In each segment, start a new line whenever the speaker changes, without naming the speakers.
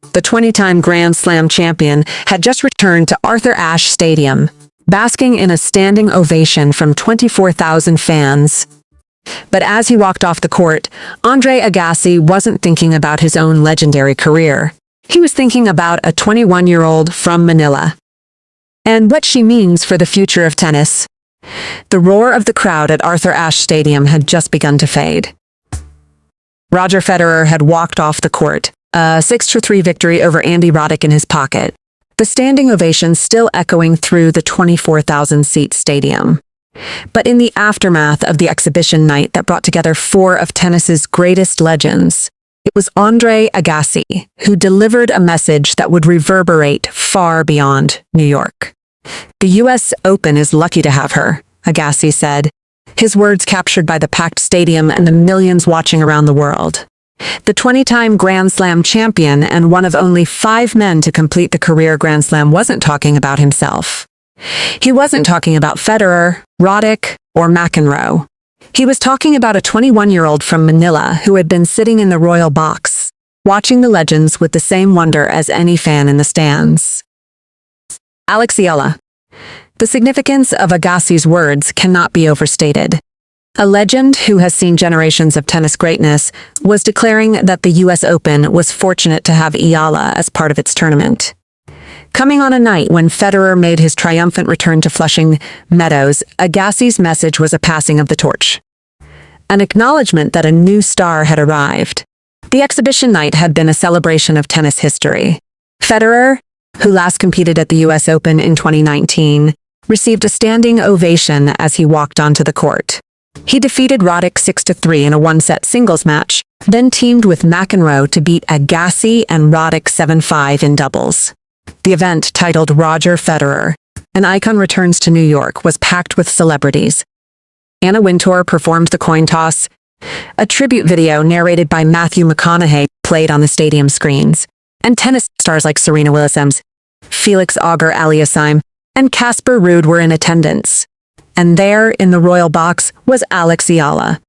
The 20-time Grand Slam champion had just returned to Arthur Ashe Stadium, basking in a standing ovation from 24,000 fans. But as he walked off the court, Andre Agassi wasn't thinking about his own legendary career. He was thinking about a 21-year-old from Manila, and what she means for the future of tennis. The roar of the crowd at Arthur Ashe Stadium had just begun to fade. Roger Federer had walked off the court, a 6-3 victory over Andy Roddick in his pocket, the standing ovation still echoing through the 24,000-seat stadium. But in the aftermath of the exhibition night that brought together four of tennis's greatest legends, it was Andre Agassi who delivered a message that would reverberate far beyond New York. "The U.S. Open is lucky to have her," Agassi said, his words captured by the packed stadium and the millions watching around the world. The 20-time Grand Slam champion and one of only 5 men to complete the career Grand Slam wasn't talking about himself. He wasn't talking about Federer, Roddick, or McEnroe. He was talking about a 21-year-old from Manila who had been sitting in the royal box, watching the legends with the same wonder as any fan in the stands. Alex Eala. The significance of Agassi's words cannot be overstated. A legend who has seen generations of tennis greatness was declaring that the U.S. Open was fortunate to have Eala as part of its tournament. Coming on a night when Federer made his triumphant return to Flushing Meadows, Agassi's message was a passing of the torch, an acknowledgement that a new star had arrived. The exhibition night had been a celebration of tennis history. Federer, who last competed at the U.S. Open in 2019, received a standing ovation as he walked onto the court. He defeated Roddick 6-3 in a one-set singles match, then teamed with McEnroe to beat Agassi and Roddick 7-5 in doubles. The event, titled Roger Federer, An Icon Returns to New York, was packed with celebrities. Anna Wintour performed the coin toss. A tribute video narrated by Matthew McConaughey played on the stadium screens. And tennis stars like Serena Williams, Felix Auger-Aliassime, and Casper Ruud were in attendance. And there, in the royal box, was Alex Eala.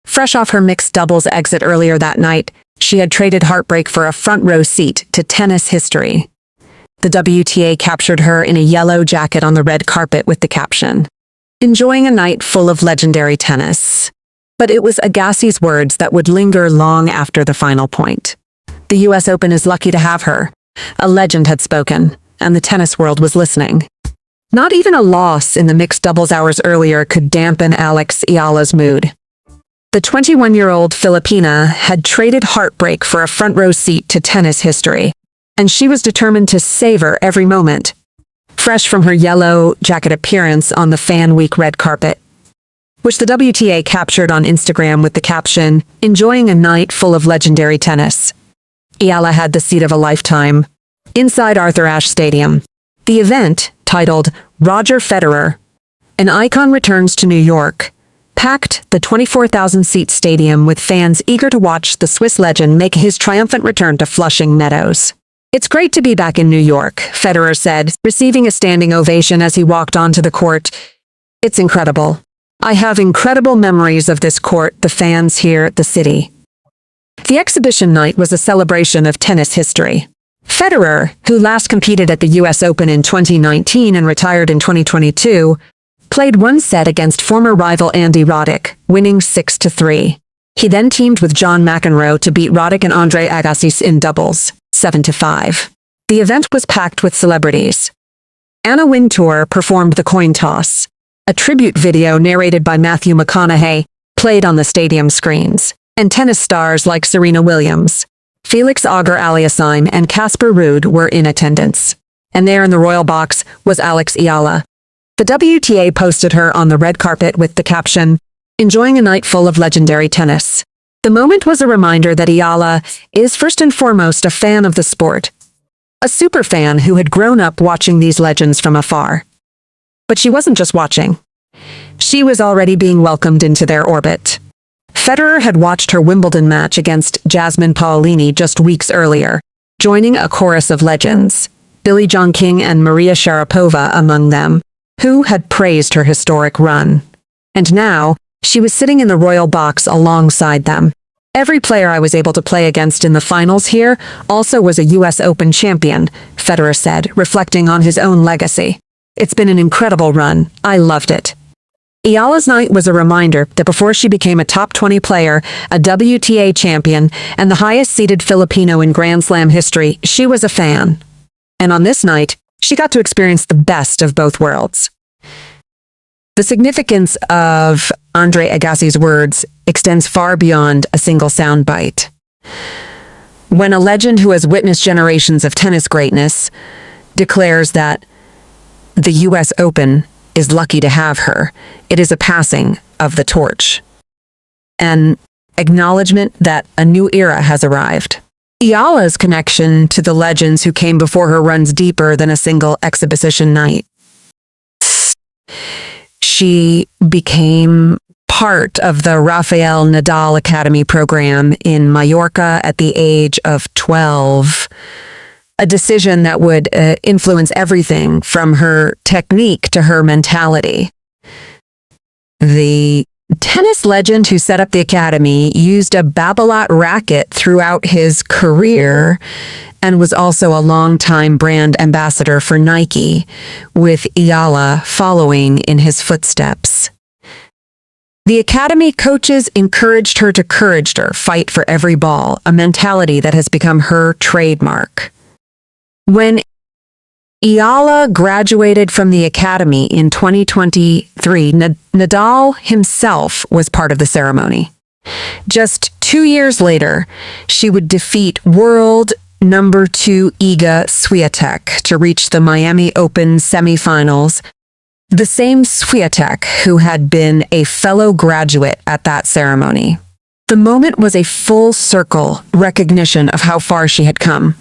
Fresh off her mixed doubles exit earlier that night, she had traded heartbreak for a front-row seat to tennis history. The WTA captured her in a yellow jacket on the red carpet with the caption, "Enjoying a night full of legendary tennis." But it was Agassi's words that would linger long after the final point. The U.S. Open is lucky to have her. A legend had spoken, and the tennis world was listening. Not even a loss in the mixed doubles hours earlier could dampen Alex Eala's mood. The 21-year-old Filipina had traded heartbreak for a front-row seat to tennis history, and she was determined to savor every moment. Fresh from her yellow jacket appearance on the Fan Week red carpet, which the WTA captured on Instagram with the caption, "Enjoying a night full of legendary tennis," Eala had the seat of a lifetime. Inside Arthur Ashe Stadium, the event, titled Roger Federer, An Icon Returns to New York, packed the 24,000-seat stadium with fans eager to watch the Swiss legend make his triumphant return to Flushing Meadows. "It's great to be back in New York," Federer said, receiving a standing ovation as he walked onto the court. "It's incredible. I have incredible memories of this court, the fans here, the city." The exhibition night was a celebration of tennis history. Federer, who last competed at the U.S. Open in 2019 and retired in 2022, played one set against former rival Andy Roddick, winning 6-3. He then teamed with John McEnroe to beat Roddick and Andre Agassi in doubles, 7-5. The event was packed with celebrities. Anna Wintour performed the coin toss. A tribute video narrated by Matthew McConaughey played on the stadium screens, and tennis stars like Serena Williams, Felix Auger-Aliassime, and Casper Ruud were in attendance. And there in the royal box was Alex Eala. The WTA posted her on the red carpet with the caption, "Enjoying a night full of legendary tennis." The moment was a reminder that Eala is first and foremost a fan of the sport, a superfan who had grown up watching these legends from afar. But she wasn't just watching. She was already being welcomed into their orbit. Federer had watched her Wimbledon match against Jasmine Paolini just weeks earlier, joining a chorus of legends, Billie Jean King and Maria Sharapova among them, who had praised her historic run. And now, she was sitting in the royal box alongside them. Every player I was able to play against in the finals here also was a US Open champion, Federer said, reflecting on his own legacy. It's been an incredible run. I loved it. Eala's night was a reminder that before she became a top 20 player, a WTA champion, and the highest-seeded Filipino in Grand Slam history, she was a fan. And on this night, she got to experience the best of both worlds. The significance of Andre Agassi's words extends far beyond a single soundbite. When a legend who has witnessed generations of tennis greatness declares that the US Open is lucky to have her, it is a passing of the torch. An acknowledgement that a new era has arrived. Eala's connection to the legends who came before her runs deeper than a single exhibition night. She became part of the Rafael Nadal Academy program in Mallorca at the age of 12, a decision that would influence everything from her technique to her mentality. The tennis legend who set up the academy used a Babolat racket throughout his career and was also a longtime brand ambassador for Nike, with Eala following in his footsteps. The academy coaches encouraged her to fight for every ball, a mentality that has become her trademark. When Eala graduated from the academy in 2023, Nadal himself was part of the ceremony. Just 2 years later, she would defeat world number 2 Iga Swiatek to reach the Miami Open semifinals, the same Swiatek who had been a fellow graduate at that ceremony. The moment was a full circle recognition of how far she had come.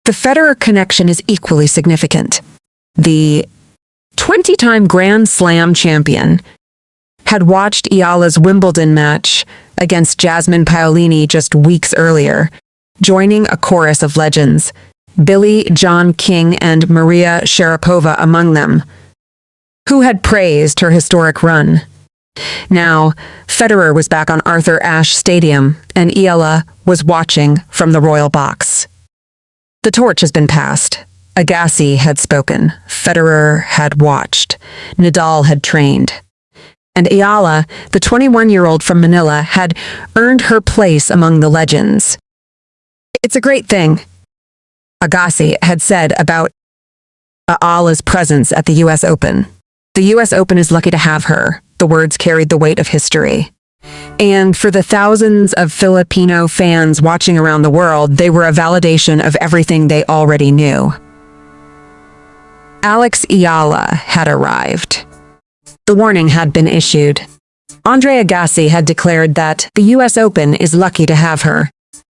The Federer connection is equally significant. The 20-time Grand Slam champion had watched Eala's Wimbledon match against Jasmine Paolini just weeks earlier, joining a chorus of legends, Billie Jean King and Maria Sharapova among them, who had praised her historic run. Now, Federer was back on Arthur Ashe Stadium, and Eala was watching from the royal box. The torch has been passed. Agassi had spoken. Federer had watched. Nadal had trained. And Eala, the 21-year-old from Manila, had earned her place among the legends. It's a great thing, Agassi had said about Eala's presence at the US Open. The US Open is lucky to have her. The words carried the weight of history. And for the thousands of Filipino fans watching around the world, they were a validation of everything they already knew. Alex Eala had arrived. The warning had been issued. Andre Agassi had declared that the US Open is lucky to have her.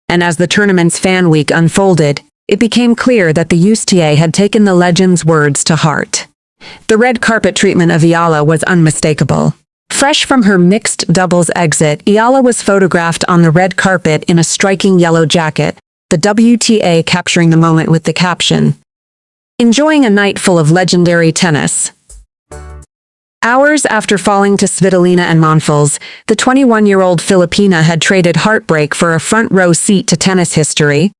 And as the tournament's fan week unfolded, it became clear that the USTA had taken the legend's words to heart. The red carpet treatment of Eala was unmistakable. Fresh from her mixed doubles exit, Eala was photographed on the red carpet in a striking yellow jacket, the WTA capturing the moment with the caption, "Enjoying a night full of legendary tennis." Hours after falling to Svitolina and Monfils, the 21-year-old Filipina had traded heartbreak for a front-row seat to tennis history,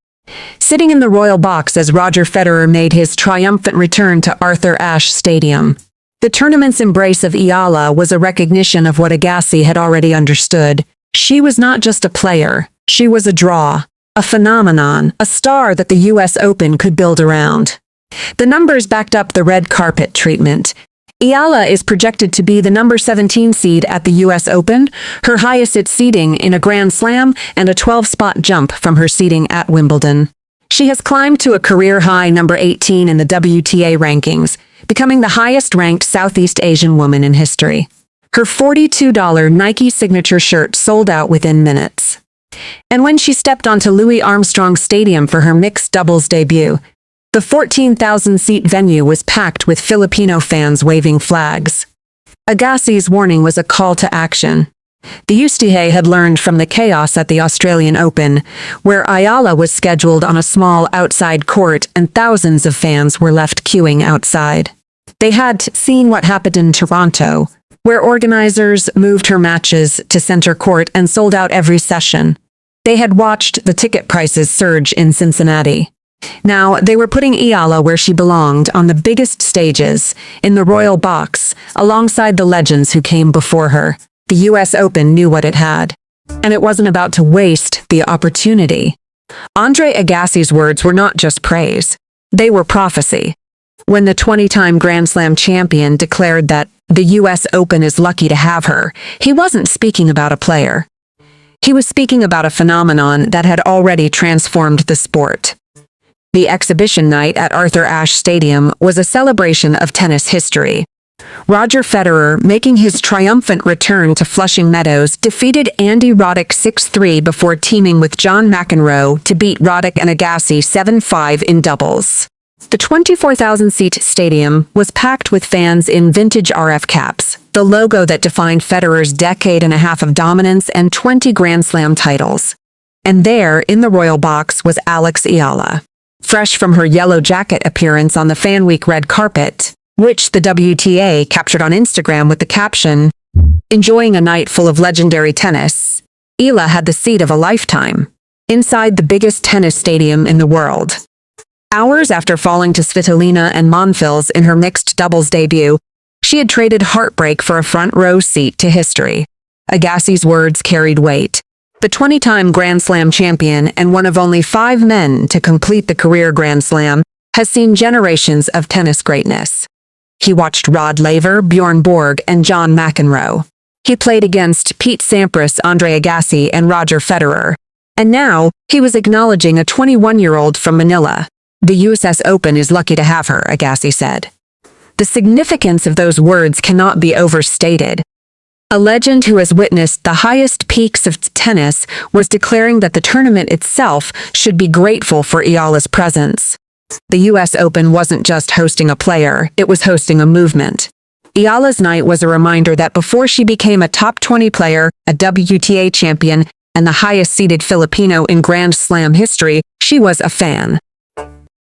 sitting in the royal box as Roger Federer made his triumphant return to Arthur Ashe Stadium. The tournament's embrace of Eala was a recognition of what Agassi had already understood. She was not just a player, she was a draw, a phenomenon, a star that the US Open could build around. The numbers backed up the red carpet treatment. Eala is projected to be the number 17 seed at the US Open, her highest seeding in a Grand Slam, and a 12-spot jump from her seeding at Wimbledon. She has climbed to a career-high number 18 in the WTA rankings, becoming the highest-ranked Southeast Asian woman in history. Her $42 Nike signature shirt sold out within minutes. And when she stepped onto Louis Armstrong Stadium for her mixed doubles debut, the 14,000-seat venue was packed with Filipino fans waving flags. Agassi's warning was a call to action. The USTA had learned from the chaos at the Australian Open, where Eala was scheduled on a small outside court and thousands of fans were left queuing outside. They had seen what happened in Toronto, where organizers moved her matches to center court and sold out every session. They had watched the ticket prices surge in Cincinnati. Now, they were putting Eala where she belonged, on the biggest stages, in the royal box, alongside the legends who came before her. The US Open knew what it had, and it wasn't about to waste the opportunity. Andre Agassi's words were not just praise. They were prophecy. When the 20-time Grand Slam champion declared that the US Open is lucky to have her, he wasn't speaking about a player. He was speaking about a phenomenon that had already transformed the sport. The exhibition night at Arthur Ashe Stadium was a celebration of tennis history. Roger Federer, making his triumphant return to Flushing Meadows, defeated Andy Roddick 6-3 before teaming with John McEnroe to beat Roddick and Agassi 7-5 in doubles. The 24,000-seat stadium was packed with fans in vintage RF caps, the logo that defined Federer's decade and a half of dominance and 20 Grand Slam titles. And there, in the royal box, was Alex Eala. Fresh from her yellow jacket appearance on the Fan Week red carpet, which the WTA captured on Instagram with the caption, "Enjoying a night full of legendary tennis," Eala had the seat of a lifetime, inside the biggest tennis stadium in the world. Hours after falling to Svitolina and Monfils in her mixed doubles debut, she had traded heartbreak for a front-row seat to history. Agassi's words carried weight. The 20-time Grand Slam champion and one of only 5 men to complete the career Grand Slam has seen generations of tennis greatness. He watched Rod Laver, Bjorn Borg, and John McEnroe. He played against Pete Sampras, Andre Agassi, and Roger Federer. And now, he was acknowledging a 21-year-old from Manila. "The US Open is lucky to have her," Agassi said. The significance of those words cannot be overstated. A legend who has witnessed the highest peaks of tennis was declaring that the tournament itself should be grateful for Eala's presence. The US Open wasn't just hosting a player, it was hosting a movement. Eala's night was a reminder that before she became a top 20 player, a WTA champion, and the highest-seeded Filipino in Grand Slam history, she was a fan.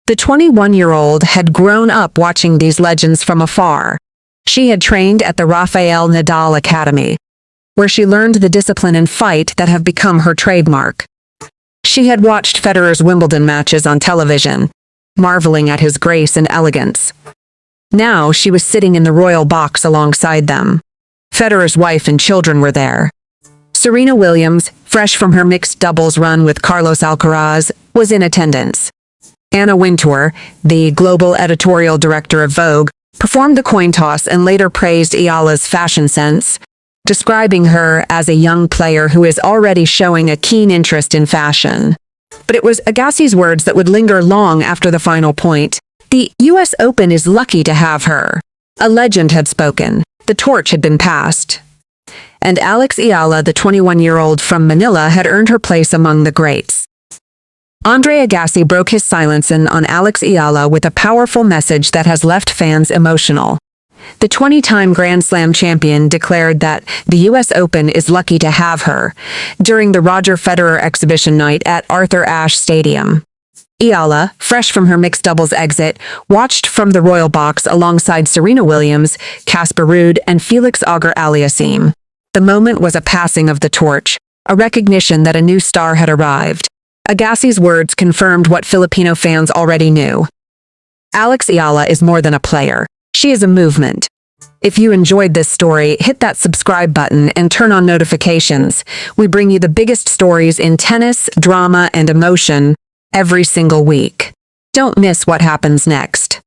The 21-year-old had grown up watching these legends from afar. She had trained at the Rafael Nadal Academy, where she learned the discipline and fight that have become her trademark. She had watched Federer's Wimbledon matches on television, marveling at his grace and elegance. Now she was sitting in the royal box alongside them. Federer's wife and children were there. Serena Williams, fresh from her mixed doubles run with Carlos Alcaraz, was in attendance. Anna Wintour, the global editorial director of Vogue, performed the coin toss and later praised Eala's fashion sense, describing her as a young player who is already showing a keen interest in fashion. But it was Agassi's words that would linger long after the final point. The US Open is lucky to have her. A legend had spoken. The torch had been passed. And Alex Eala, the 21-year-old from Manila, had earned her place among the greats. Andre Agassi broke his silence on Alex Eala with a powerful message that has left fans emotional. The 20-time Grand Slam champion declared that the US Open is lucky to have her during the Roger Federer exhibition night at Arthur Ashe Stadium. Eala, fresh from her mixed doubles exit, watched from the royal box alongside Serena Williams, Casper Ruud, and Felix Auger-Aliassime. The moment was a passing of the torch, a recognition that a new star had arrived. Agassi's words confirmed what Filipino fans already knew. Alex Eala is more than a player. She is a movement. If you enjoyed this story, hit that subscribe button and turn on notifications. We bring you the biggest stories in tennis, drama, and emotion every single week. Don't miss what happens next.